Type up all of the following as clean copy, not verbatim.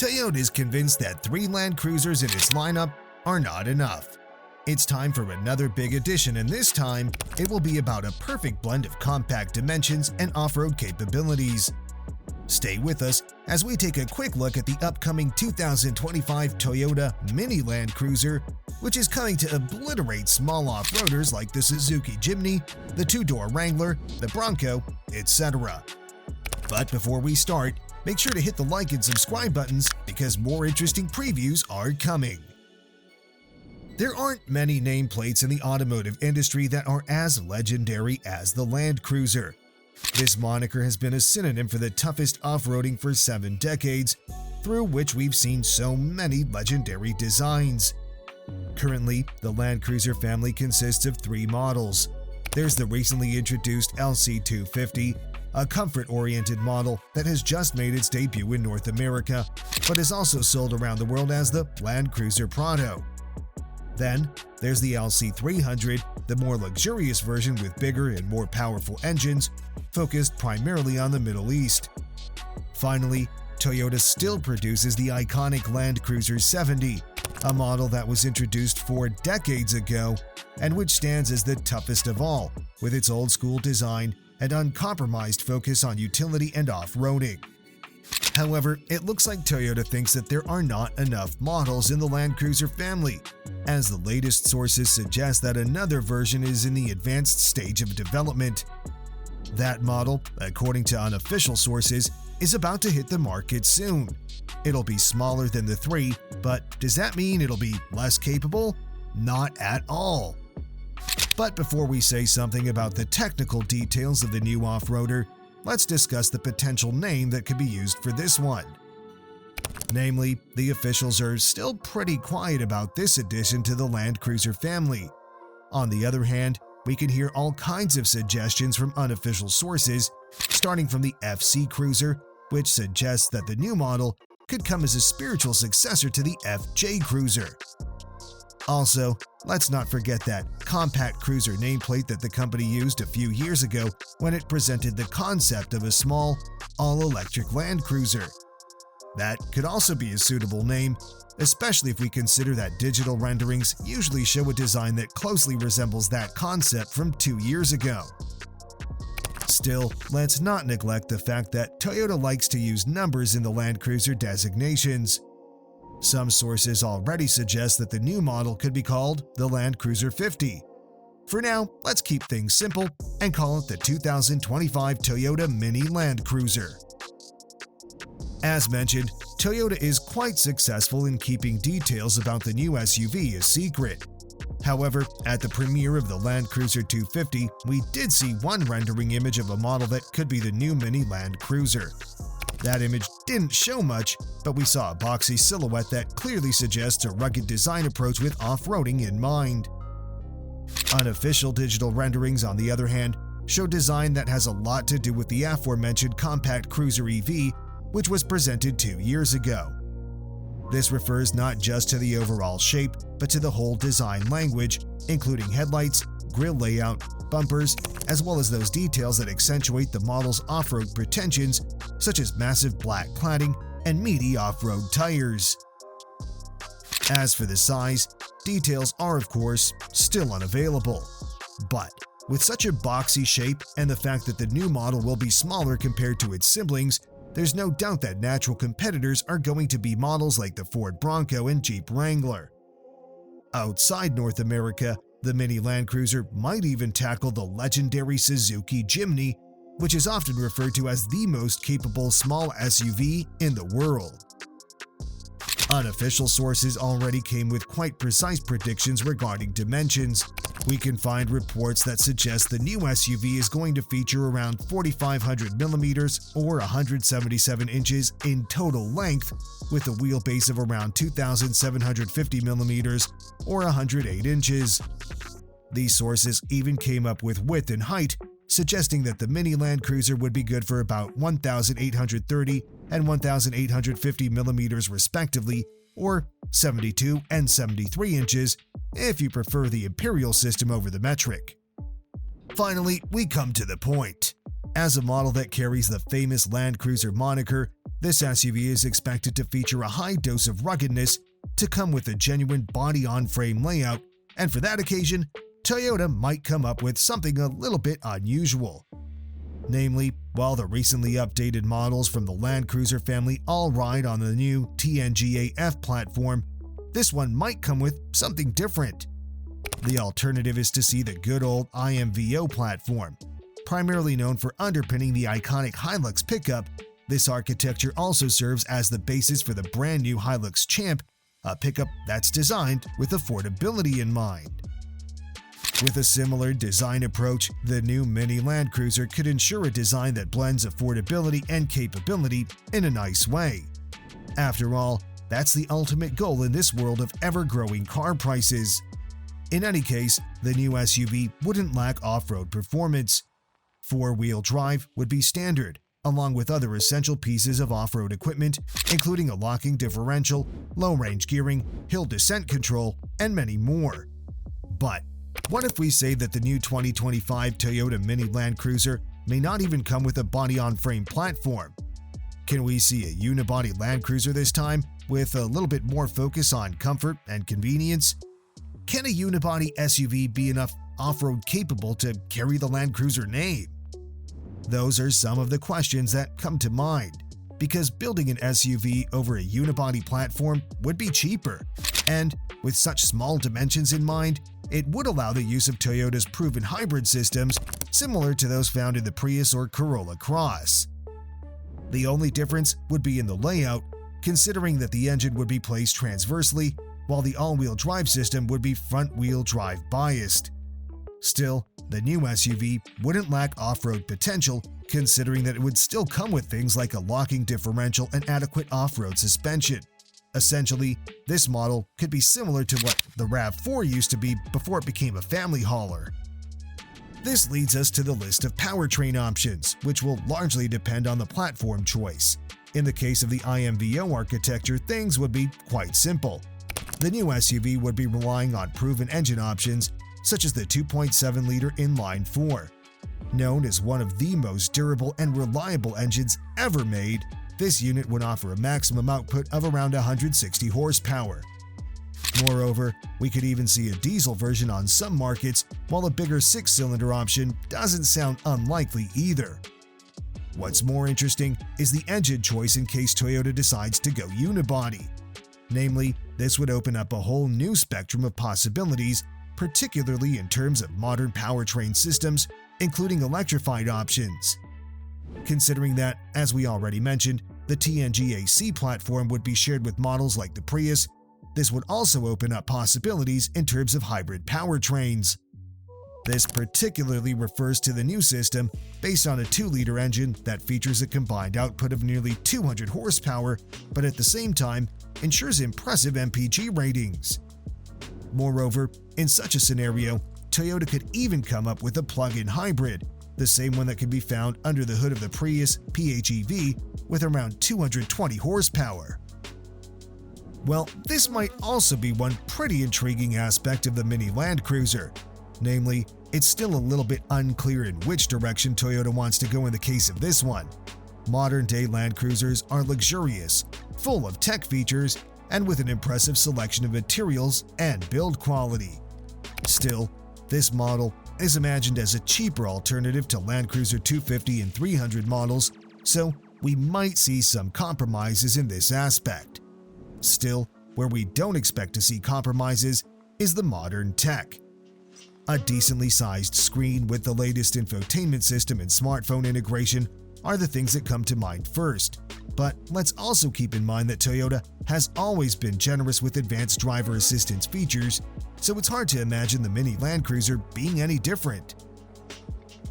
Toyota is convinced that 3 Land Cruisers in its lineup are not enough. It's time for another big addition, and this time, it will be about a perfect blend of compact dimensions and off-road capabilities. Stay with us as we take a quick look at the upcoming 2025 Toyota Mini Land Cruiser, which is coming to obliterate small off-roaders like the Suzuki Jimny, the 2-door Wrangler, the Bronco, etc. But before we start, make sure to hit the like and subscribe buttons because more interesting previews are coming. There aren't many nameplates in the automotive industry that are as legendary as the Land Cruiser. This moniker has been a synonym for the toughest off-roading for 7 decades, through which we've seen so many legendary designs. Currently, the Land Cruiser family consists of 3 models. There's the recently introduced LC250, a comfort-oriented model that has just made its debut in North America, but is also sold around the world as the Land Cruiser Prado. Then, there's the LC300, the more luxurious version with bigger and more powerful engines, focused primarily on the Middle East. Finally, Toyota still produces the iconic Land Cruiser 70, a model that was introduced 4 decades ago and which stands as the toughest of all, with its old-school design and uncompromised focus on utility and off-roading. However, it looks like Toyota thinks that there are not enough models in the Land Cruiser family, as the latest sources suggest that another version is in the advanced stage of development. That model, according to unofficial sources, is about to hit the market soon. It'll be smaller than the 3, but does that mean it'll be less capable? Not at all. But before we say something about the technical details of the new off-roader, let's discuss the potential name that could be used for this one. Namely, the officials are still pretty quiet about this addition to the Land Cruiser family. On the other hand, we can hear all kinds of suggestions from unofficial sources, starting from the FC Cruiser, which suggests that the new model could come as a spiritual successor to the FJ Cruiser. Also, let's not forget that compact cruiser nameplate that the company used a few years ago when it presented the concept of a small, all-electric Land Cruiser. That could also be a suitable name, especially if we consider that digital renderings usually show a design that closely resembles that concept from 2 years ago. Still, let's not neglect the fact that Toyota likes to use numbers in the Land Cruiser designations. Some sources already suggest that the new model could be called the Land Cruiser 50. For now, let's keep things simple and call it the 2025 Toyota Mini Land Cruiser. As mentioned, Toyota is quite successful in keeping details about the new SUV a secret. However, at the premiere of the Land Cruiser 250, we did see one rendering image of a model that could be the new Mini Land Cruiser. That image didn't show much, but we saw a boxy silhouette that clearly suggests a rugged design approach with off-roading in mind. Unofficial digital renderings, on the other hand, show design that has a lot to do with the aforementioned compact cruiser EV, which was presented 2 years ago. This refers not just to the overall shape, but to the whole design language, including headlights, grille layout, bumpers, as well as those details that accentuate the model's off-road pretensions, such as massive black cladding and meaty off-road tires. As for the size, details are of course still unavailable. But with such a boxy shape and the fact that the new model will be smaller compared to its siblings, there's no doubt that natural competitors are going to be models like the Ford Bronco and Jeep Wrangler. Outside North America, the Mini Land Cruiser might even tackle the legendary Suzuki Jimny, which is often referred to as the most capable small SUV in the world. Unofficial sources already came with quite precise predictions regarding dimensions. We can find reports that suggest the new SUV is going to feature around 4,500mm or 177 inches in total length, with a wheelbase of around 2,750mm or 108 inches. These sources even came up with width and height, suggesting that the Mini Land Cruiser would be good for about 1,830 and 1,850mm respectively, or 72 and 73 inches if you prefer the imperial system over the metric. Finally, we come to the point. As a model that carries the famous Land Cruiser moniker, This SUV is expected to feature a high dose of ruggedness to come with a genuine body-on-frame layout, and for that occasion, Toyota might come up with something a little bit unusual. Namely, while the recently updated models from the Land Cruiser family all ride on the new TNGA-F platform, this one might come with something different. The alternative is to see the good old IMVO platform. Primarily known for underpinning the iconic Hilux pickup, this architecture also serves as the basis for the brand new Hilux Champ, a pickup that's designed with affordability in mind. With a similar design approach, the new Mini Land Cruiser could ensure a design that blends affordability and capability in a nice way. After all, that's the ultimate goal in this world of ever-growing car prices. In any case, the new SUV wouldn't lack off-road performance. Four-wheel drive would be standard, along with other essential pieces of off-road equipment, including a locking differential, low-range gearing, hill descent control, and many more. But what if we say that the new 2025 Toyota Mini Land Cruiser may not even come with a body-on-frame platform? Can we see a unibody Land Cruiser this time, with a little bit more focus on comfort and convenience? Can a unibody SUV be enough off-road capable to carry the Land Cruiser name? Those are some of the questions that come to mind, because building an SUV over a unibody platform would be cheaper, and with such small dimensions in mind, it would allow the use of Toyota's proven hybrid systems similar to those found in the Prius or Corolla Cross. The only difference would be in the layout, considering that the engine would be placed transversely, while the all-wheel drive system would be front-wheel drive biased. Still, the new SUV wouldn't lack off-road potential, considering that it would still come with things like a locking differential and adequate off-road suspension. Essentially, this model could be similar to what the RAV4 used to be before it became a family hauler. This leads us to the list of powertrain options, which will largely depend on the platform choice. In the case of the IMVO architecture, things would be quite simple. The new SUV would be relying on proven engine options, such as the 2.7-liter inline-4. Known as one of the most durable and reliable engines ever made, this unit would offer a maximum output of around 160 horsepower. Moreover, we could even see a diesel version on some markets, while a bigger 6-cylinder option doesn't sound unlikely either. What's more interesting is the engine choice in case Toyota decides to go unibody. Namely, this would open up a whole new spectrum of possibilities, particularly in terms of modern powertrain systems, including electrified options. Considering that, as we already mentioned, the TNGA-C platform would be shared with models like the Prius, this would also open up possibilities in terms of hybrid powertrains. This particularly refers to the new system based on a 2-liter engine that features a combined output of nearly 200 horsepower, but at the same time ensures impressive MPG ratings. Moreover, in such a scenario, Toyota could even come up with a plug-in hybrid, the same one that can be found under the hood of the Prius PHEV with around 220 horsepower. Well, this might also be one pretty intriguing aspect of the Mini Land Cruiser. Namely, it's still a little bit unclear in which direction Toyota wants to go in the case of this one. Modern-day Land Cruisers are luxurious, full of tech features, and with an impressive selection of materials and build quality. Still, this model is imagined as a cheaper alternative to Land Cruiser 250 and 300 models, so we might see some compromises in this aspect. Still, where we don't expect to see compromises is the modern tech. A decently sized screen with the latest infotainment system and smartphone integration are the things that come to mind first. But let's also keep in mind that Toyota has always been generous with advanced driver assistance features, so it's hard to imagine the Mini Land Cruiser being any different.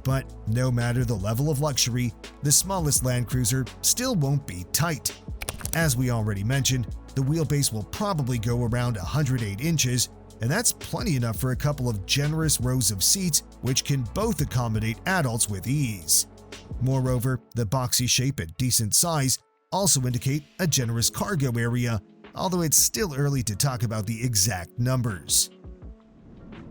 But no matter the level of luxury, the smallest Land Cruiser still won't be tight. As we already mentioned, the wheelbase will probably go around 108 inches, and that's plenty enough for a couple of generous rows of seats which can both accommodate adults with ease. Moreover, the boxy shape and decent size also indicate a generous cargo area, although it's still early to talk about the exact numbers.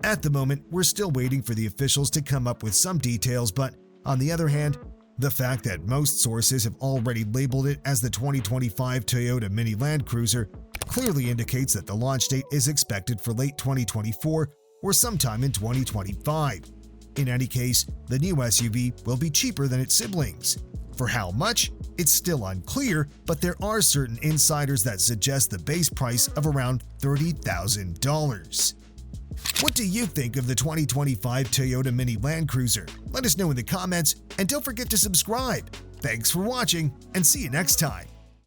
At the moment, we're still waiting for the officials to come up with some details, but on the other hand, The fact that most sources have already labeled it as the 2025 Toyota Mini Land Cruiser clearly indicates that the launch date is expected for late 2024 or sometime in 2025. In any case, the new SUV will be cheaper than its siblings. For how much? It's still unclear, but there are certain insiders that suggest the base price of around $30,000. What do you think of the 2025 Toyota Mini Land Cruiser? Let us know in the comments, and don't forget to subscribe. Thanks for watching, and see you next time.